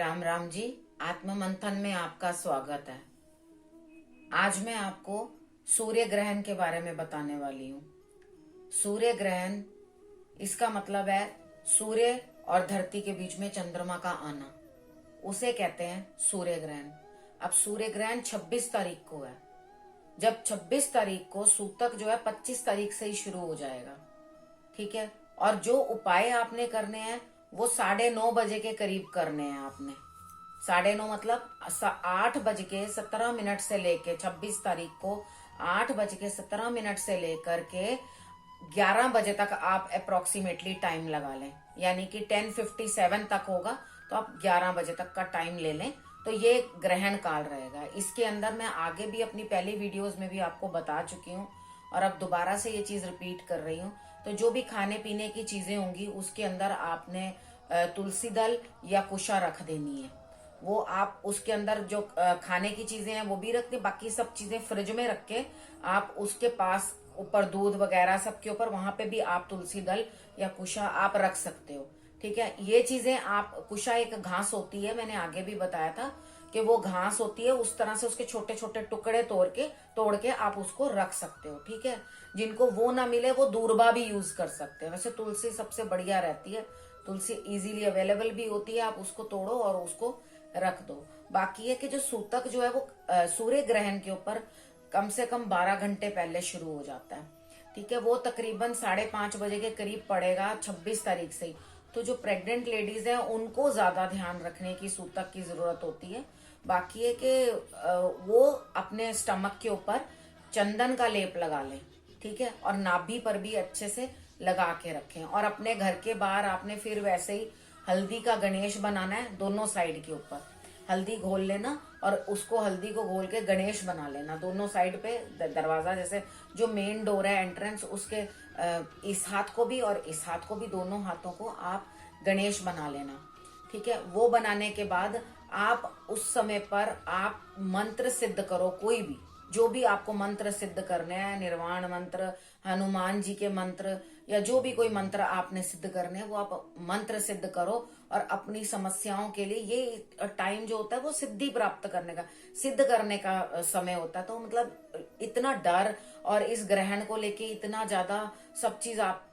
राम राम जी। आत्म मंथन में आपका स्वागत है। आज मैं आपको सूर्य ग्रहण के बारे में बताने वाली हूँ। सूर्य ग्रहण, इसका मतलब है सूर्य और धरती के बीच में चंद्रमा का आना, उसे कहते हैं सूर्य ग्रहण। अब सूर्य ग्रहण 26 तारीख को है। जब 26 तारीख को सूतक जो है 25 तारीख से ही शुरू हो जाएगा, ठीक है। और जो उपाय आपने करने हैं वो 9:30 बजे के करीब करने हैं आपने। 9:30 मतलब 8:17 से लेके 26 तारीख को 8:17 से लेकर के 11 बजे तक आप अप्रोक्सीमेटली टाइम लगा लें, यानी कि 10:57 तक होगा तो आप 11 बजे तक का टाइम ले लें। तो ये ग्रहण काल रहेगा। इसके अंदर मैं आगे भी अपनी पहली वीडियोस में भी आपको बता चुकी हूँ और अब दोबारा से ये चीज रिपीट कर रही हूँ। तो जो भी खाने पीने की चीजें होंगी उसके अंदर आपने तुलसी दल या कुशा रख देनी है। वो आप उसके अंदर जो खाने की चीजें हैं वो भी रख दे, बाकी सब चीजें फ्रिज में रख के आप उसके पास ऊपर दूध वगैरह सबके ऊपर वहां पे भी आप तुलसी दल या कुशा आप रख सकते हो, ठीक है। ये चीजें आप, कुशा एक घास होती है, मैंने आगे भी बताया था कि वो घास होती है, उस तरह से उसके छोटे छोटे टुकड़े तोड़ के आप उसको रख सकते हो, ठीक है। जिनको वो ना मिले वो दूर्बा भी यूज कर सकते हैं। वैसे तुलसी सबसे बढ़िया रहती है, तुलसी इजीली अवेलेबल भी होती है, आप उसको तोड़ो और उसको रख दो। बाकी है कि जो सूतक जो है वो सूर्य ग्रहण के ऊपर कम से कम 12 घंटे पहले शुरू हो जाता है, ठीक है। वो तकरीबन 5:30 बजे के करीब पड़ेगा 26 तारीख से ही। तो जो प्रेग्नेंट लेडीज हैं उनको ज्यादा ध्यान रखने की सूतक की जरूरत होती है। बाकी है कि वो अपने स्टमक के ऊपर चंदन का लेप लगा लें, ठीक है, और नाभि पर भी अच्छे से लगा के रखें। और अपने घर के बाहर आपने फिर वैसे ही हल्दी का गणेश बनाना है, दोनों साइड के ऊपर हल्दी घोल लेना और उसको हल्दी को घोल के गणेश बना लेना दोनों साइड पे। दरवाजा जैसे जो मेन डोर है एंट्रेंस, उसके इस हाथ को भी और इस हाथ को भी, दोनों हाथों को आप गणेश बना लेना, ठीक है। वो बनाने के बाद आप उस समय पर आप मंत्र सिद्ध करो, कोई भी जो भी आपको मंत्र सिद्ध करने हैं, निर्वाण मंत्र, हनुमान जी के मंत्र, या जो भी कोई मंत्र आपने सिद्ध करने हैं वो आप मंत्र सिद्ध करो। और अपनी समस्याओं के लिए ये टाइम जो होता है वो सिद्धि प्राप्त करने का, सिद्ध करने का समय होता है। तो मतलब इतना डर और इस ग्रहण को लेके इतना ज्यादा सब चीज आप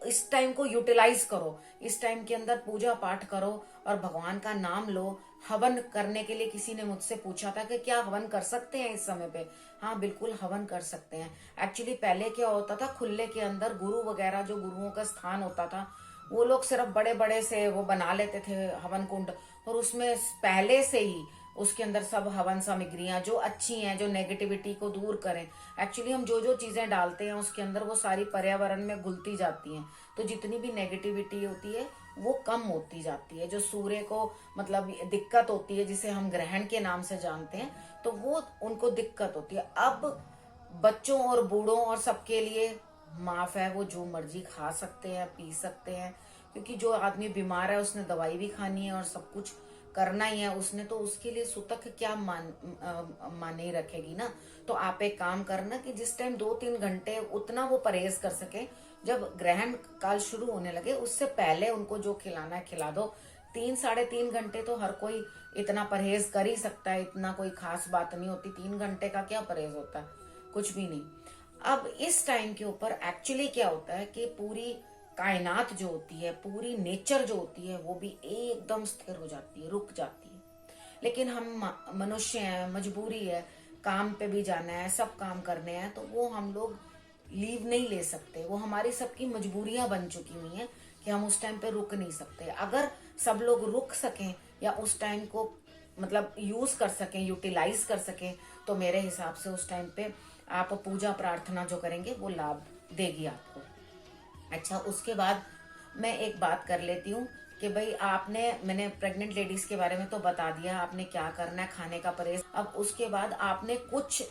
इस टाइम को यूटिलाइज करो। इस टाइम के अंदर पूजा पाठ करो और भगवान का नाम लो। हवन करने के लिए किसी ने मुझसे पूछा था कि क्या हवन कर सकते हैं इस समय पे। हाँ, बिल्कुल हवन कर सकते हैं। एक्चुअली पहले क्या होता था, खुले के अंदर गुरु वगैरह, जो गुरुओं का स्थान होता था, वो लोग सिर्फ बड़े बड़े से वो बना लेते थे हवन कुंड, और उसमें पहले से ही उसके अंदर सब हवन सामग्रियां जो अच्छी हैं, जो नेगेटिविटी को दूर करें। एक्चुअली हम जो जो चीजें डालते हैं उसके अंदर वो सारी पर्यावरण में घुलती जाती हैं, तो जितनी भी नेगेटिविटी होती है वो कम होती जाती है। जो सूर्य को मतलब दिक्कत होती है, जिसे हम ग्रहण के नाम से जानते हैं, तो वो उनको दिक्कत होती है। अब बच्चों और बूढ़ों और सबके लिए माफ है, वो जो मर्जी खा सकते हैं, पी सकते हैं, क्योंकि जो आदमी बीमार है उसने दवाई भी खानी है और सब कुछ करना ही है उसने, तो उसके लिए सूतक क्या माने रखेगी ना। तो आप एक काम करना कि जिस टाइम 2-3 घंटे उतना वो परहेज कर सके, जब ग्रहण काल शुरू होने लगे उससे पहले उनको जो खिलाना है खिला दो। 3-3.5 घंटे तो हर कोई इतना परहेज कर ही सकता है, इतना कोई खास बात नहीं होती। 3 घंटे का क्या परहेज होता है, कुछ भी नहीं। अब इस टाइम के ऊपर एक्चुअली क्या होता है कि पूरी कायनात जो होती है, पूरी नेचर जो होती है, वो भी एकदम स्थिर हो जाती है, रुक जाती है। लेकिन हम मनुष्य हैं, मजबूरी है, काम पे भी जाना है, सब काम करने हैं, तो वो हम लोग लीव नहीं ले सकते। वो हमारी सबकी मजबूरियां बन चुकी हुई हैं कि हम उस टाइम पे रुक नहीं सकते। अगर सब लोग रुक सकें या उस टाइम को मतलब यूज कर सकें, यूटिलाइज कर सकें, तो मेरे हिसाब से उस टाइम पे आप पूजा प्रार्थना जो करेंगे वो लाभ देगी आपको। अच्छा, उसके बाद मैं एक बात कर लेती हूँ कि भाई मैंने प्रेग्नेंट लेडीज के बारे में तो बता दिया, आपने क्या करना है, खाने का परहेज। अब उसके बाद आपने कुछ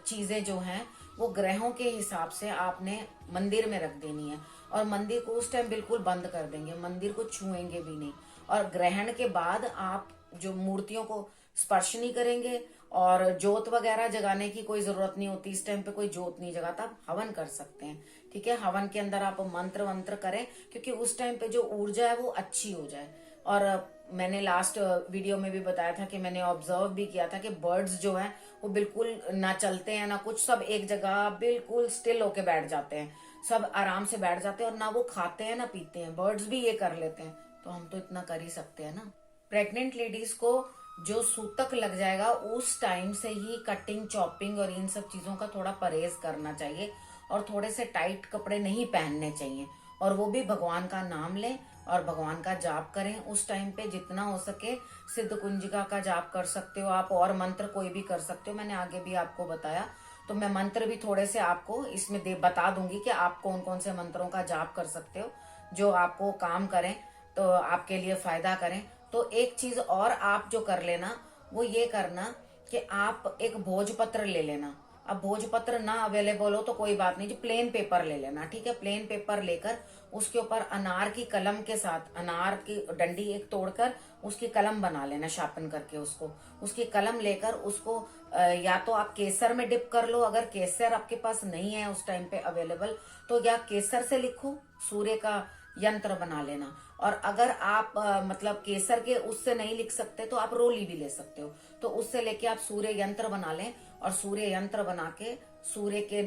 चीजें जो हैं वो ग्रहों के हिसाब से आपने मंदिर में रख देनी है, और मंदिर को उस टाइम बिल्कुल बंद कर देंगे, मंदिर को छुएंगे भी नहीं। और ग्रहण के बाद आप जो मूर्तियों को स्पर्श नहीं करेंगे, और जोत वगैरह जगाने की कोई जरूरत नहीं होती। इस टाइम पे कोई जोत नहीं जगाता, आप हवन कर सकते हैं, ठीक है। हवन के अंदर आप मंत्र वंत्र करें, क्योंकि उस टाइम पे जो ऊर्जा है वो अच्छी हो जाए। और मैंने लास्ट वीडियो में भी बताया था कि मैंने ऑब्जर्व भी किया था कि बर्ड्स जो हैं वो बिल्कुल ना चलते हैं ना कुछ, सब एक जगह बिल्कुल स्टिल होके बैठ जाते हैं, सब आराम से बैठ जाते हैं और ना वो खाते हैं ना पीते हैं। बर्ड्स भी ये कर लेते हैं, तो हम तो इतना कर ही सकते हैं ना। प्रेग्नेंट लेडीज को जो सूतक लग जाएगा उस टाइम से ही कटिंग, चॉपिंग और इन सब चीजों का थोड़ा परहेज करना चाहिए और थोड़े से टाइट कपड़े नहीं पहनने चाहिए, और वो भी भगवान का नाम लें और भगवान का जाप करें उस टाइम पे जितना हो सके। सिद्ध कुंजिका का जाप कर सकते हो आप, और मंत्र कोई भी कर सकते हो, मैंने आगे भी आपको बताया। तो मैं मंत्र भी थोड़े से आपको इसमें बता दूंगी कि आप कौन कौन से मंत्रों का जाप कर सकते हो जो आपको काम करें, तो आपके लिए फायदा करें। तो एक चीज और आप जो कर लेना, वो ये करना कि आप एक भोजपत्र ले लेना। अब भोजपत्र ना अवेलेबल हो तो कोई बात नहीं, जो प्लेन पेपर ले लेना, ठीक है। प्लेन पेपर लेकर उसके ऊपर अनार की कलम के साथ, अनार की डंडी एक तोड़कर उसकी कलम बना लेना, शार्पन करके उसको, उसकी कलम लेकर उसको या तो आप केसर में डिप कर लो, अगर केसर आपके पास नहीं है उस टाइम पे अवेलेबल, तो या केसर से लिखो, सूर्य का यंत्र बना लेना। और अगर आप मतलब केसर के उससे नहीं लिख सकते तो आप रोली भी ले सकते हो, तो उससे लेके आप सूर्य यंत्र बना लें और सूर्य यंत्र बना के सूर्य के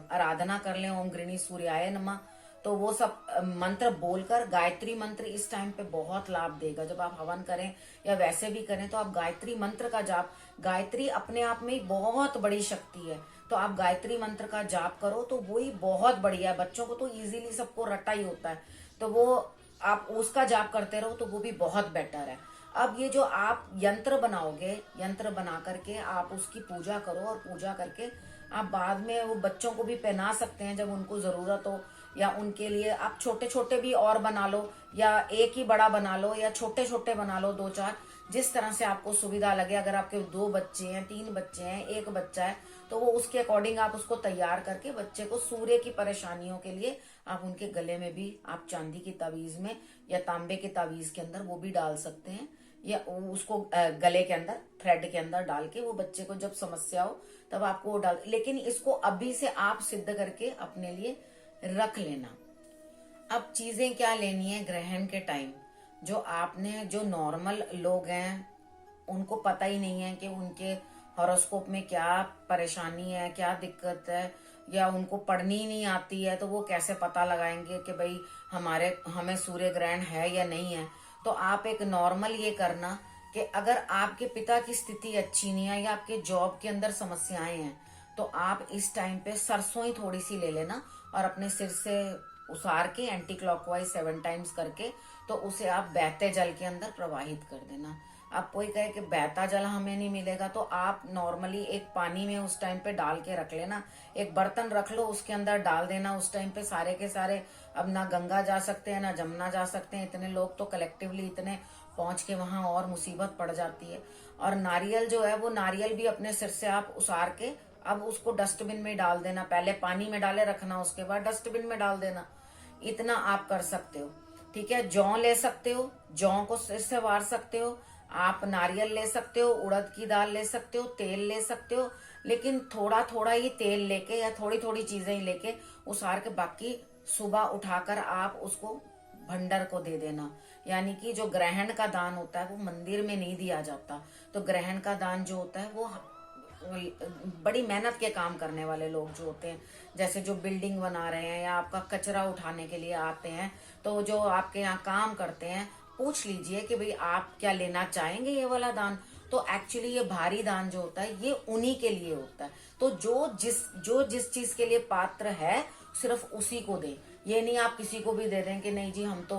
आराधना कर लें, ओम गृणी सूर्याय नमः। तो वो सब मंत्र बोलकर, गायत्री मंत्र इस टाइम पे बहुत लाभ देगा। जब आप हवन करें या वैसे भी करें तो आप गायत्री मंत्र का जाप, गायत्री अपने आप में बहुत बड़ी शक्ति है, तो आप गायत्री मंत्र का जाप करो तो वो ही बहुत बढ़िया है। बच्चों को तो इजीली सबको रटा ही होता है, तो वो आप उसका जाप करते रहो तो वो भी बहुत बेटर है। अब ये जो आप यंत्र बनाओगे, यंत्र बना करके आप उसकी पूजा करो, और पूजा करके आप बाद में वो बच्चों को भी पहना सकते हैं जब उनको जरूरत हो, या उनके लिए आप छोटे छोटे भी और बना लो, या एक ही बड़ा बना लो, या छोटे छोटे बना लो, दो चार, जिस तरह से आपको सुविधा लगे। अगर आपके 2 बच्चे हैं, 3 बच्चे हैं, 1 बच्चा है, तो वो उसके अकॉर्डिंग आप उसको तैयार करके बच्चे को सूर्य की परेशानियों के लिए आप उनके गले में भी आप चांदी की तावीज में या तांबे के तावीज के अंदर वो भी डाल सकते हैं, या उसको गले के अंदर थ्रेड के अंदर डाल के वो बच्चे को जब समस्या हो तब आपको वो डाल। लेकिन इसको अभी से आप सिद्ध करके अपने लिए रख लेना। अब चीजें क्या लेनी है ग्रहण के टाइम, जो आपने, जो नॉर्मल लोग हैं उनको पता ही नहीं है कि उनके हॉरोस्कोप में क्या परेशानी है, क्या दिक्कत है, या उनको पढ़नी ही नहीं आती है, तो वो कैसे पता लगाएंगे कि भाई हमें सूर्य ग्रहण है या नहीं है। तो आप एक नॉर्मल ये करना कि अगर आपके पिता की स्थिति अच्छी नहीं है या आपके जॉब के अंदर समस्याएं हैं, तो आप इस टाइम पे सरसों ही थोड़ी सी ले लेना और अपने सिर से उसार के एंटी क्लॉकवाइज 7 टाइम्स करके, तो उसे आप बहते जल के अंदर प्रवाहित कर देना। अब कोई कहे कि बहता जल हमें नहीं मिलेगा, तो आप नॉर्मली एक पानी में उस टाइम पे डाल के रख लेना, एक बर्तन रख लो उसके अंदर डाल देना उस टाइम पे सारे के सारे। अब ना गंगा जा सकते हैं ना जमुना जा सकते हैं, इतने लोग तो कलेक्टिवली इतने पहुंच के वहां और मुसीबत पड़ जाती है। और नारियल जो है वो नारियल भी अपने सिर से आप उसार के अब उसको डस्टबिन में डाल देना, पहले पानी में डाले रखना, उसके बाद डस्टबिन में डाल देना। इतना आप कर सकते हो, ठीक है। जौ ले सकते हो, जौ को सिर से वार सकते हो आप, नारियल ले सकते हो, उड़द की दाल ले सकते हो, तेल ले सकते हो, लेकिन थोड़ा थोड़ा ही तेल लेके या थोड़ी थोड़ी चीजें ही लेके उसार के, बाकी सुबह उठाकर आप उसको भंडर को दे देना। यानी कि जो ग्रहण का दान होता है वो मंदिर में नहीं दिया जाता, तो ग्रहण का दान जो होता है वो बड़ी मेहनत के काम करने वाले लोग जो होते हैं, जैसे जो बिल्डिंग बना रहे हैं या आपका कचरा उठाने के लिए आते हैं, तो जो आपके यहाँ काम करते हैं पूछ लीजिए कि भाई आप क्या लेना चाहेंगे ये वाला दान। तो एक्चुअली ये भारी दान जो होता है ये उन्हीं के लिए होता है, तो जो जिस चीज के लिए पात्र है सिर्फ उसी को दे। ये नहीं आप किसी को भी दे दें कि नहीं जी हम तो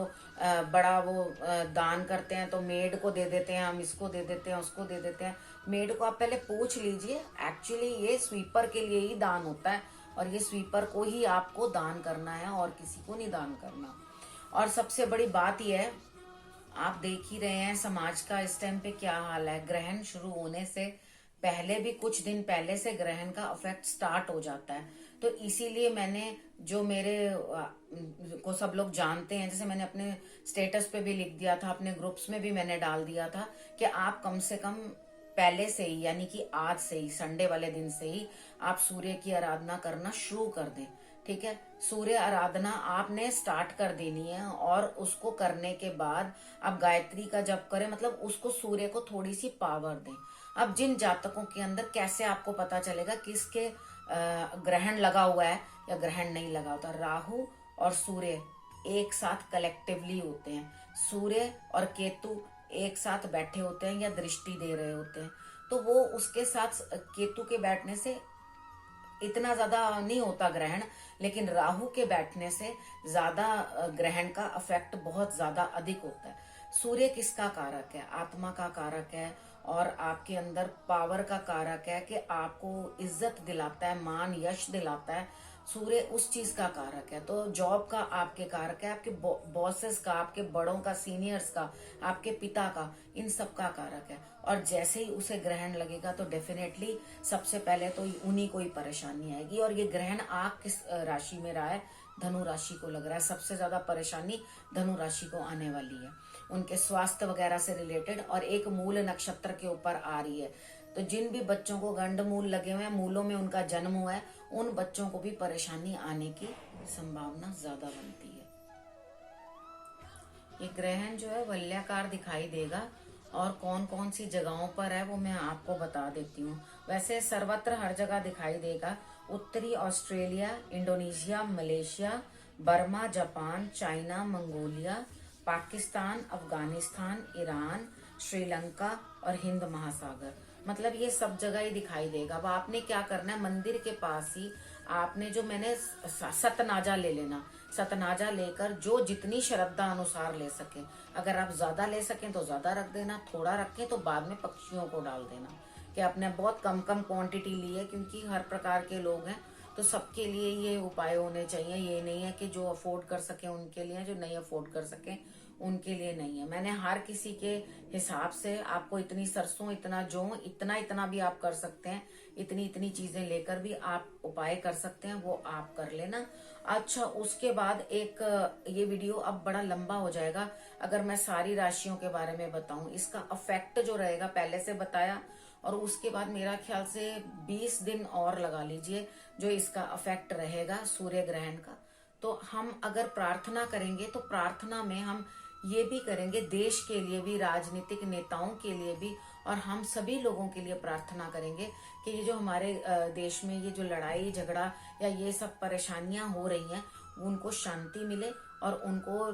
बड़ा वो दान करते हैं तो मेड को दे देते हैं, हम इसको दे देते हैं, उसको दे देते हैं। मेड को आप पहले पूछ लीजिए, एक्चुअली ये स्वीपर के लिए ही दान होता है, और ये स्वीपर को ही आपको दान करना है और किसी को नहीं दान करना। और सबसे बड़ी बात यह है, आप देख ही रहे हैं समाज का इस टाइम पे क्या हाल है। ग्रहण शुरू होने से पहले भी कुछ दिन पहले से ग्रहण का इफेक्ट स्टार्ट हो जाता है, तो इसीलिए मैंने, जो मेरे को सब लोग जानते हैं, जैसे मैंने अपने स्टेटस पे भी लिख दिया था, अपने ग्रुप्स में भी मैंने डाल दिया था कि आप कम से कम पहले से ही, यानी कि आज से ही, संडे वाले दिन से ही आप सूर्य की आराधना करना शुरू कर दें। ठीक है। सूर्य आराधना आपने स्टार्ट कर देनी है और उसको करने के बाद आप गायत्री का जप करें, मतलब उसको सूर्य को थोड़ी सी पावर दें। अब जिन जातकों के अंदर कैसे आपको पता चलेगा किसके ग्रहण लगा हुआ है या ग्रहण नहीं लगा होता। राहु और सूर्य एक साथ कलेक्टिवली होते हैं, सूर्य और केतु एक साथ बैठे होते हैं या दृष्टि दे रहे होते हैं, तो वो उसके साथ केतु के बैठने से इतना ज्यादा नहीं होता ग्रहण, लेकिन राहु के बैठने से ज्यादा ग्रहण का इफेक्ट बहुत ज्यादा अधिक होता है। सूर्य किसका कारक है? आत्मा का कारक है और आपके अंदर पावर का कारक है कि आपको इज्जत दिलाता है, मान यश दिलाता है। सूर्य उस चीज का कारक है। तो जॉब का आपके कारक है, आपके बॉसेस का, आपके बड़ों का, सीनियर्स का, आपके पिता का, इन सब का कारक है। और जैसे ही उसे ग्रहण लगेगा तो डेफिनेटली सबसे पहले तो उन्हीं को ही परेशानी आएगी। और ये ग्रहण आप किस राशि में रहा है? धनु राशि को लग रहा है। सबसे ज्यादा परेशानी धनु राशि को आने वाली है, उनके स्वास्थ्य वगैरह से रिलेटेड, और एक मूल नक्षत्र के ऊपर आ रही है। तो जिन भी बच्चों को गंड मूल लगे हुए हैं, मूलों में उनका जन्म हुआ है, उन बच्चों को भी परेशानी आने की संभावना ज्यादा बनती है। ये ग्रहण जो है वलयाकार दिखाई देगा और कौन कौन सी जगहों पर है वो मैं आपको बता देती हूँ। वैसे सर्वत्र हर जगह दिखाई देगा। उत्तरी Australia, Indonesia, Malaysia, Burma, Japan, China, Mongolia, Pakistan, Afghanistan, Iran, Sri Lanka और हिंद महासागर, मतलब ये सब जगह ही दिखाई देगा। अब आपने क्या करना है, मंदिर के पास ही आपने जो मैंने सतनाजा ले लेना, सतनाजा लेकर जो जितनी श्रद्धा अनुसार ले सके, अगर आप ज्यादा ले सकें तो ज्यादा रख देना, थोड़ा रखें तो बाद में पक्षियों को डाल देना। कि आपने बहुत कम कम क्वांटिटी ली है, क्योंकि हर प्रकार के लोग हैं, तो सबके लिए ये उपाय होने चाहिए। ये नहीं है कि जो अफोर्ड कर सके उनके लिए, जो नहीं अफोर्ड कर सके उनके लिए नहीं है। मैंने हर किसी के हिसाब से आपको इतनी सरसों, इतना जौ, इतना इतना भी आप कर सकते हैं, इतनी इतनी चीजें लेकर भी आप उपाय कर सकते हैं, वो आप कर लेना। अच्छा, उसके बाद एक ये वीडियो अब बड़ा लंबा हो जाएगा अगर मैं सारी राशियों के बारे में बताऊं। इसका इफेक्ट जो रहेगा पहले से बताया, और उसके बाद मेरा ख्याल से 20 दिन और लगा लीजिए जो इसका इफेक्ट रहेगा सूर्य ग्रहण का। तो हम अगर प्रार्थना करेंगे तो प्रार्थना में हम ये भी करेंगे देश के लिए भी, राजनीतिक नेताओं के लिए भी, और हम सभी लोगों के लिए प्रार्थना करेंगे कि ये जो हमारे देश में ये जो लड़ाई झगड़ा या ये सब परेशानियां हो रही हैं, उनको शांति मिले और उनको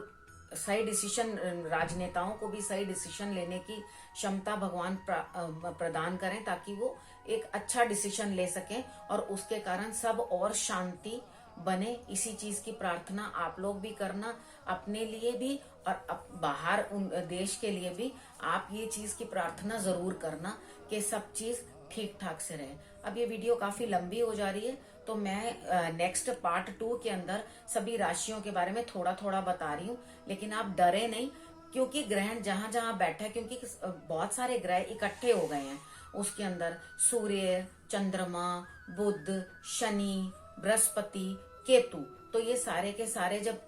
सही डिसीजन, राजनेताओं को भी सही डिसीजन लेने की क्षमता भगवान प्रदान करें, ताकि वो एक अच्छा डिसीजन ले सकें और उसके कारण सब और शांति बने। इसी चीज की प्रार्थना आप लोग भी करना, अपने लिए भी और बाहर उन देश के लिए भी आप ये चीज की प्रार्थना जरूर करना कि सब चीज ठीक ठाक से रहे। अब ये वीडियो काफी लंबी हो जा रही है, तो मैं नेक्स्ट पार्ट 2 के अंदर सभी राशियों के बारे में थोड़ा थोड़ा बता रही हूँ। लेकिन आप डरे नहीं, क्योंकि ग्रहण जहां जहां बैठा है, क्योंकि बहुत सारे ग्रह इकट्ठे हो गए हैं उसके अंदर, सूर्य, चंद्रमा, बुध, शनि, बृहस्पति, केतु, तो ये सारे के सारे जब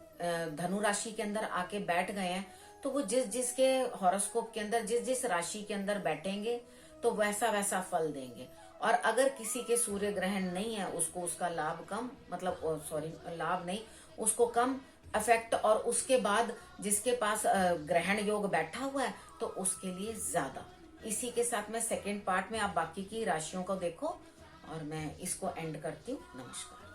धनु राशि के अंदर आके बैठ गए हैं, तो वो जिस जिसके हॉरोस्कोप के अंदर जिस जिस राशि के अंदर बैठेंगे तो वैसा वैसा फल देंगे। और अगर किसी के सूर्य ग्रहण नहीं है, उसको उसका लाभ कम, मतलब सॉरी लाभ नहीं, उसको कम इफेक्ट, और उसके बाद जिसके पास ग्रहण योग बैठा हुआ है तो उसके लिए ज्यादा। इसी के साथ मैं सेकेंड पार्ट में आप बाकी की राशियों को देखो और मैं इसको एंड करती हूँ। नमस्कार।